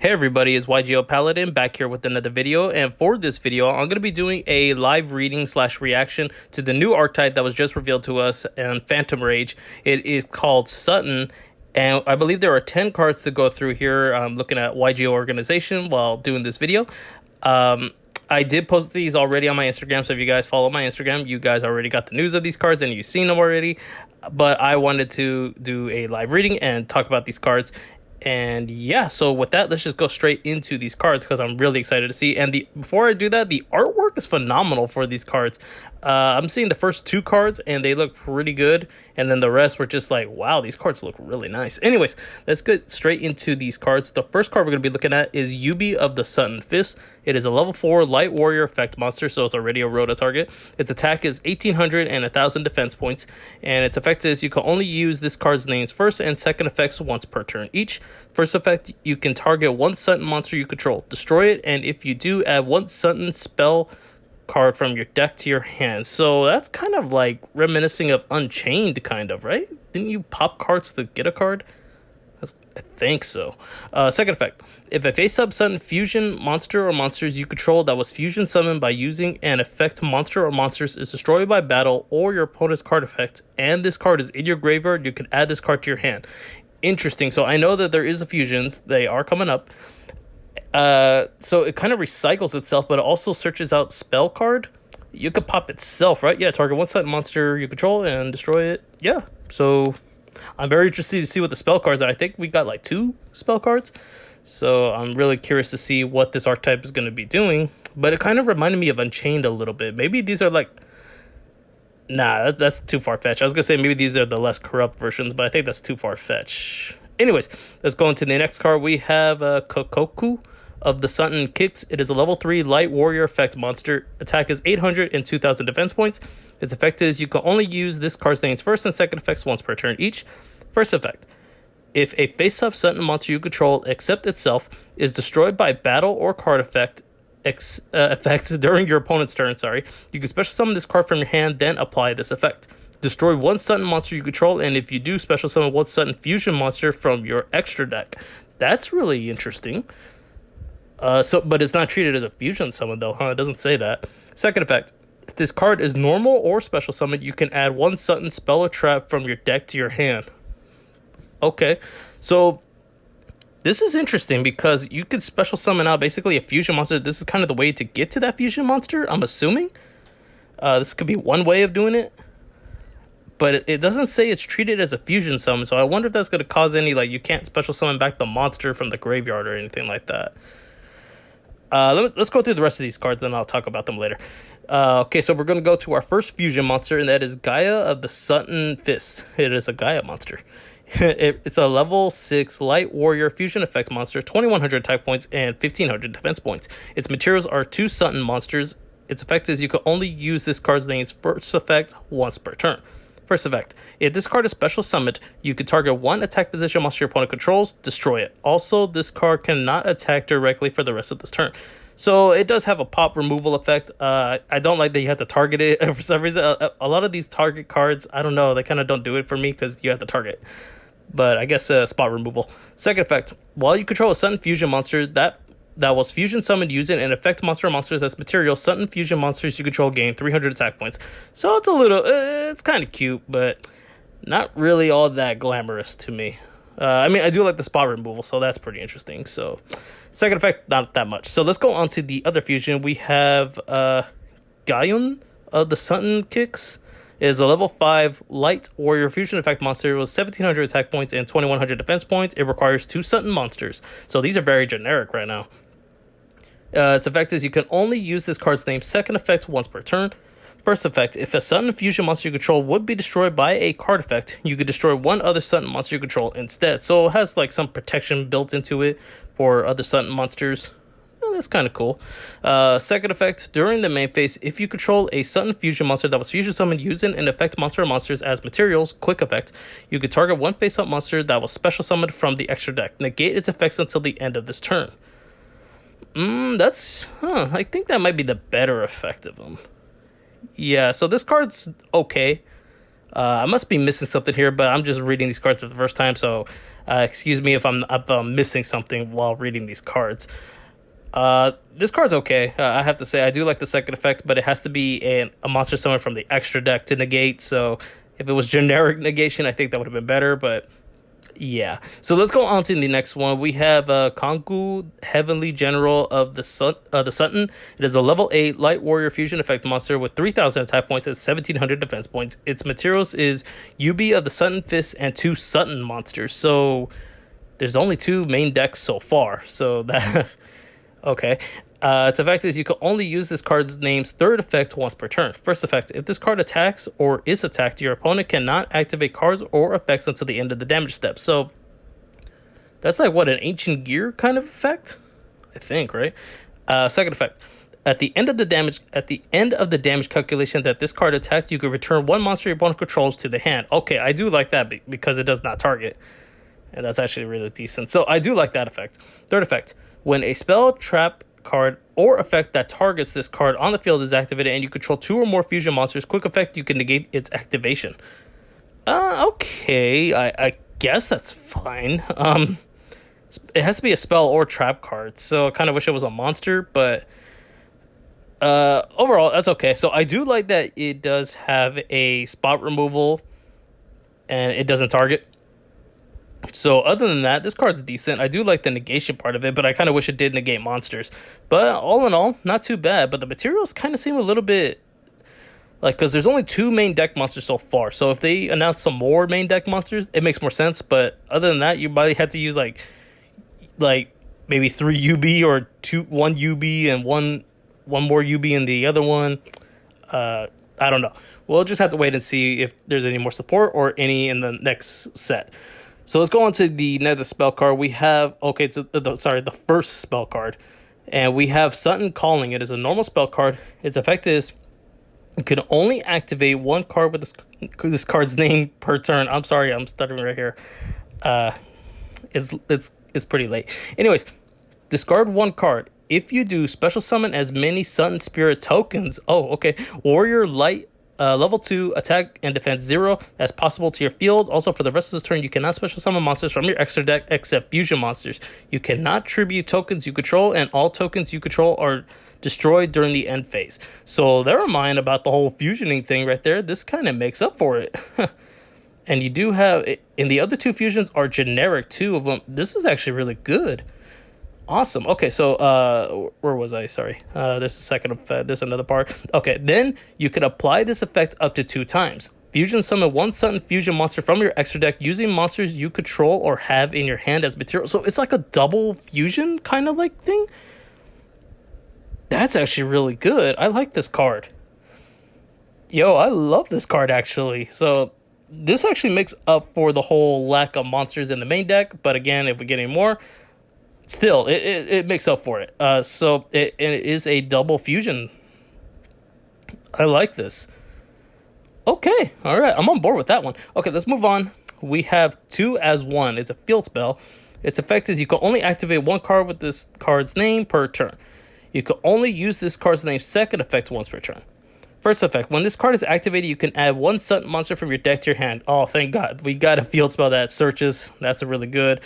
Hey everybody, it's YGO Paladin back here with another video, and for this video I'm going to be doing a live reading slash reaction to the new archetype that was just revealed to us in Phantom Rage. It is called Souten, and I believe there are 10 cards to go through here. I'm looking at YGO organization while doing this video. I did post these already on my Instagram, so if you guys follow my Instagram, you guys already got the news of these cards and you've seen them already. But I wanted to do a live reading and talk about these cards. And yeah, so with that, let's just go straight into these cards because I'm really excited to see. And before I do that, the artwork is phenomenal for these cards. I'm seeing the first two cards and they look pretty good, and then the rest were just like, wow, these cards look really nice. Anyways, let's get straight into these cards. The first card we're going to be looking at is Yubi of the Souten Fist. It is a level 4 light warrior effect monster, so it's already a rota target. Its attack is 1800 and 1000 defense points, and its effect is you can only use this card's names first and second effects once per turn each. First effect, you can target one Souten monster you control, destroy it, and if you do, add one Souten spell card from your deck to your hand. So that's kind of like reminiscing of Unchained, kind of, right? Didn't you pop cards to get a card? I think so. Second effect, if a face-up Souten fusion monster or monsters you control that was fusion summoned by using an effect monster or monsters is destroyed by battle or your opponent's card effect, and this card is in your graveyard, you can add this card to your hand. Interesting. So I know that there is a fusions. They are coming up. So it kind of recycles itself, but it also searches out spell card. You could pop itself, right? Yeah, target one Souten monster you control and destroy it. Yeah, so I'm very interested to see what the spell cards are. I think we got like 2 spell cards, so I'm really curious to see what this archetype is going to be doing. But it kind of reminded me of Unchained a little bit. Maybe these are like, nah, that's too far-fetched. I was going to say maybe these are the less corrupt versions, but I think that's too far-fetched. Anyways, let's go into the next card. We have Kokoku of the Souten Kicks. It is a level 3 light warrior effect monster. Attack is 800 and 2000 defense points. Its effect is you can only use this card's names first and second effects once per turn each. First effect, if a face-up Souten monster you control except itself is destroyed by battle or card effects during your opponent's turn, you can special summon this card from your hand, then apply this effect. Destroy one Souten monster you control, and if you do, special summon one Souten fusion monster from your extra deck. That's really interesting. But it's not treated as a fusion summon though, huh? It doesn't say that. Second effect, if this card is normal or special summon, you can add one Souten spell or trap from your deck to your hand. Okay, so this is interesting because you could special summon out basically a fusion monster. This is kind of the way to get to that fusion monster, I'm assuming. This could be one way of doing it, but it doesn't say it's treated as a fusion summon, so I wonder if that's going to cause any, like, you can't special summon back the monster from the graveyard or anything like that. Let's go through the rest of these cards, then I'll talk about them later. Okay, so we're going to go to our first fusion monster, and that is Gaea of the Souten Fist. It is a Gaea monster. It's a level 6 light warrior fusion effect monster, 2100 attack points and 1500 defense points. Its materials are 2 Souten monsters. Its effect is you can only use this card's name's first effect once per turn. First effect, if this card is special summoned, you can target one attack position monster your opponent controls, destroy it. Also, this card cannot attack directly for the rest of this turn. So it does have a pop removal effect. I don't like that you have to target it. For some reason, a lot of these target cards, I don't know, they kind of don't do it for me because you have to target. But I guess spot removal. Second effect, while you control a Souten fusion monster that was fusion summoned using an effect monster or monsters as material, Souten fusion monsters you control gain 300 attack points. So it's a little, it's kind of cute, but not really all that glamorous to me. I mean, I do like the spot removal, so that's pretty interesting. So second effect, not that much. So let's go on to the other fusion. We have Gaea of the Souten Kicks. It is a level 5 light warrior fusion effect monster with 1700 attack points and 2100 defense points. It requires 2 Souten monsters. So these are very generic right now. Its effect is you can only use this card's name second effect once per turn. First effect, if a Souten fusion monster you control would be destroyed by a card effect, you could destroy one other Souten monster you control instead. So it has like some protection built into it for other Souten monsters. Well, that's kind of cool. Second effect, during the main phase, if you control a Souten fusion monster that was fusion summoned using an effect monster or monsters as materials, quick effect, you could target one face-up monster that was special summoned from the extra deck. Negate its effects until the end of this turn. I think that might be the better effect of them. Yeah, so this card's okay. I must be missing something here, but I'm just reading these cards for the first time, so Excuse me if I'm missing something while reading these cards. This card's okay. I have to say I do like the second effect, but it has to be a monster summon from the extra deck to negate. So if it was generic negation, I think that would have been better. But yeah. So let's go on to the next one. We have Kongu, Heavenly General of the Souten. It is a level 8 Light Warrior Fusion effect monster with 3,000 attack points and 1,700 defense points. Its materials is Yubi of the Souten Fist and 2 Souten monsters. So there's only 2 main decks so far. So that okay. Its effect is you can only use this card's name's third effect once per turn. First effect, if this card attacks or is attacked, your opponent cannot activate cards or effects until the end of the damage step. So that's like what, an Ancient Gear kind of effect? I think, right? Second effect. At the end of the damage calculation that this card attacked, you can return 1 monster your opponent controls to the hand. Okay, I do like that because it does not target. And that's actually really decent. So I do like that effect. Third effect. When a spell, trap, card, or effect that targets this card on the field is activated and you control 2 or more fusion monsters, quick effect, you can negate its activation. Okay, I guess that's fine. It has to be a spell or trap card, so I kind of wish it was a monster, but overall, that's okay. So I do like that it does have a spot removal and it doesn't target. So other than that, this card's decent. I do like the negation part of it, but I kind of wish it did negate monsters. But all in all, not too bad. But the materials kind of seem a little bit like, because there's only 2 main deck monsters so far. So if they announce some more main deck monsters, it makes more sense. But other than that, you probably had to use like maybe 3 UB or 1 UB and one more UB in the other one. I don't know. We'll just have to wait and see if there's any more support or any in the next set. So let's go on to the next spell card. We have, the first spell card. And we have Souten Calling. It is a normal spell card. Its effect is you can only activate 1 card with this card's name per turn. I'm sorry, I'm stuttering right here. It's pretty late. Anyways, discard 1 card. If you do, special summon as many Souten Spirit tokens. Oh, okay. Warrior Light. Level 2 attack and defense 0 as possible to your field. Also, for the rest of this turn, you cannot special summon monsters from your extra deck except fusion monsters. You cannot tribute tokens you control, and all tokens you control are destroyed during the end phase. So never mind about the whole fusioning thing right there. This kind of makes up for it. And you do have, and the other 2 fusions are generic, 2 of them. This is actually really good. Awesome. Okay, so where was I? Sorry. There's a second effect. There's another part. Okay, then you can apply this effect up to 2 times. Fusion summon 1 Souten fusion monster from your extra deck using monsters you control or have in your hand as material. So it's like a double fusion kind of like thing. That's actually really good. I like this card. Yo, I love this card actually. So this actually makes up for the whole lack of monsters in the main deck. But again, if we get any more, still, it makes up for it. So it is a double fusion. I like this. Okay, all right. I'm on board with that one. Okay, let's move on. We have 2 as 1. It's a field spell. Its effect is you can only activate 1 card with this card's name per turn. You can only use this card's name's second effect once per turn. First effect, when this card is activated, you can add 1 Souten monster from your deck to your hand. Oh, thank God. We got a field spell that searches. That's a really good.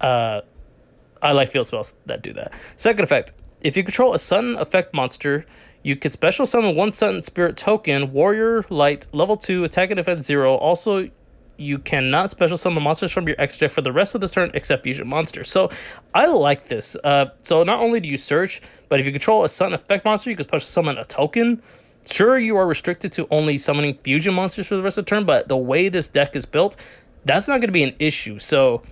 I like field spells that do that. Second effect, if you control a Souten effect monster, you can special summon 1 Souten Spirit token, Warrior Light, level 2, attack and defense 0. Also, you cannot special summon monsters from your extra deck for the rest of this turn except fusion monsters. So I like this. So not only do you search, but if you control a Souten effect monster, you can special summon a token. Sure, you are restricted to only summoning fusion monsters for the rest of the turn, but the way this deck is built, that's not going to be an issue. So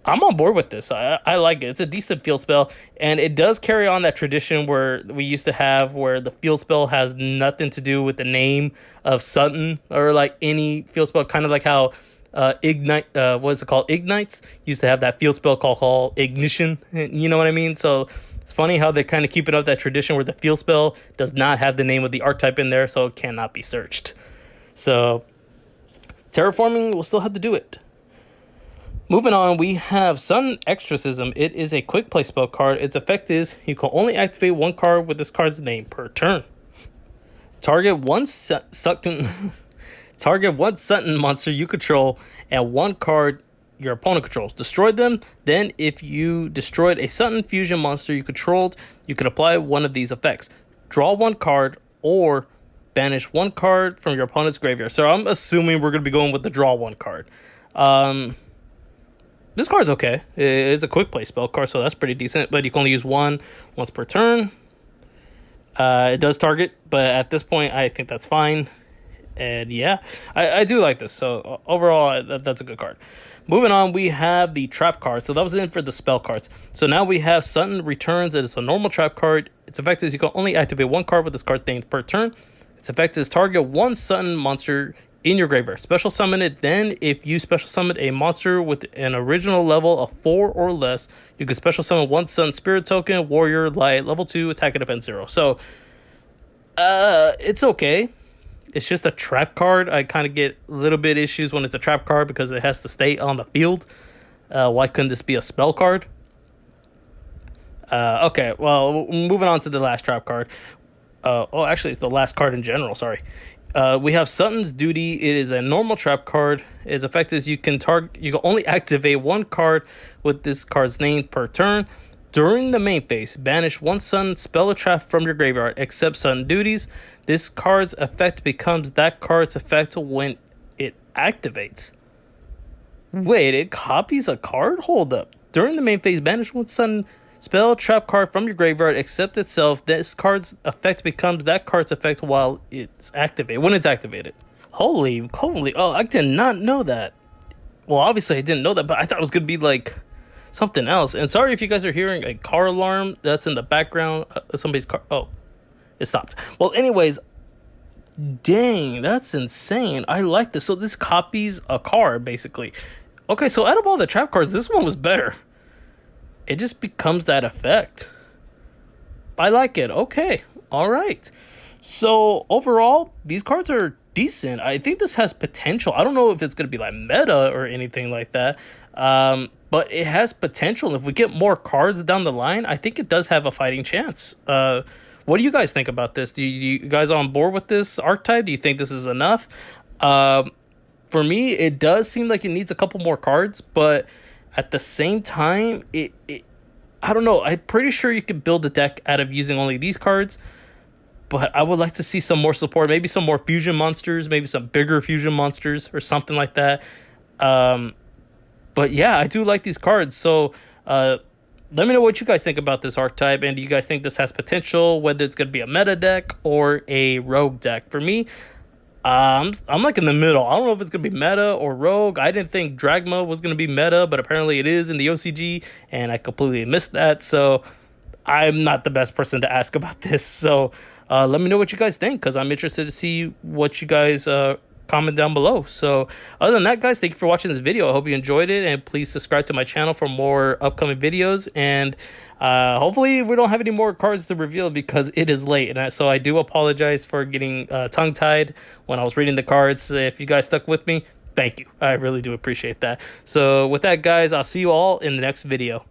I'm on board with this. I like it. It's a decent field spell, and it does carry on that tradition where we used to have where the field spell has nothing to do with the name of Souten or like any field spell, kind of like how Ignite, what is it called? Ignites used to have that field spell called Ignition. You know what I mean? So it's funny how they kind of keep it up that tradition where the field spell does not have the name of the archetype in there, so it cannot be searched. So terraforming will still have to do it. Moving on, we have Souten Exorcism. It is a quick play spell card. Its effect is you can only activate 1 card with this card's name per turn. Target one Souten monster you control and 1 card your opponent controls. Destroy them. Then, if you destroyed a Souten fusion monster you controlled, you could apply one of these effects. Draw one card or banish one card from your opponent's graveyard. So I'm assuming we're going to be going with the draw one card. This card's okay. It's a quick play spell card, so that's pretty decent. But you can only use one once per turn. It does target, but at this point, I think that's fine. And yeah, I do like this. So overall, that's a good card. Moving on, we have the trap card. So that was in for the spell cards. So now we have Souten returns. It is a normal trap card. Its effect is you can only activate one card with this card's name per turn. Its effect is target one Souten monster in your graveyard. Special summon it. Then, if you special summon a monster with an original level of 4 or less, you can special summon one Souten Spirit token, Warrior, Light, level 2, attack and defense 0. So, it's okay. It's just a trap card. I kind of get a little bit issues when it's a trap card because it has to stay on the field. Why couldn't this be a spell card? Okay, well, moving on to the last trap card. Actually, it's the last card in general, sorry. We have Sutton's Duty. It is a normal trap card. Its effect is you can only activate one card with this card's name per turn. During the main phase, banish one Souten spell or trap from your graveyard, except Souten Duties. This card's effect becomes that card's effect when it activates. Wait, it copies a card? Hold up. During the main phase, banish one Souten spell trap card from your graveyard, except itself. This card's effect becomes that card's effect while it's activated. When it's activated. Holy. Oh, I did not know that. Well, obviously I didn't know that, but I thought it was gonna be like something else. And sorry if you guys are hearing a car alarm that's in the background. Somebody's car. Oh, it stopped. Well, anyways, dang, that's insane. I like this. So this copies a card basically. Okay, so out of all the trap cards, this one was better. It just becomes that effect. I like it. Okay. All right. So overall, these cards are decent. I think this has potential. I don't know if it's going to be like meta or anything like that. But it has potential. If we get more cards down the line, I think it does have a fighting chance. What do you guys think about this? Do you guys on board with this archetype? Do you think this is enough? For me, it does seem like it needs a couple more cards, but at the same time, I don't know. I'm pretty sure you could build a deck out of using only these cards, but I would like to see some more support. Maybe some more fusion monsters, maybe some bigger fusion monsters or something like that. But yeah, I do like these cards. So let me know what you guys think about this archetype, and do you guys think this has potential, whether it's going to be a meta deck or a rogue deck? For me, I'm like in the middle. I don't know if it's going to be meta or rogue. I didn't think Dragma was going to be meta, but apparently it is in the OCG, and I completely missed that. So I'm not the best person to ask about this. So let me know what you guys think, because I'm interested to see what you guys comment down below. So other than that, guys, thank you for watching this video. I hope you enjoyed it, and please subscribe to my channel for more upcoming videos. And hopefully we don't have any more cards to reveal because it is late, and so I do apologize for getting tongue-tied when I was reading the cards. If you guys stuck with me, thank you. I really do appreciate that. So with that, guys, I'll see you all in the next video.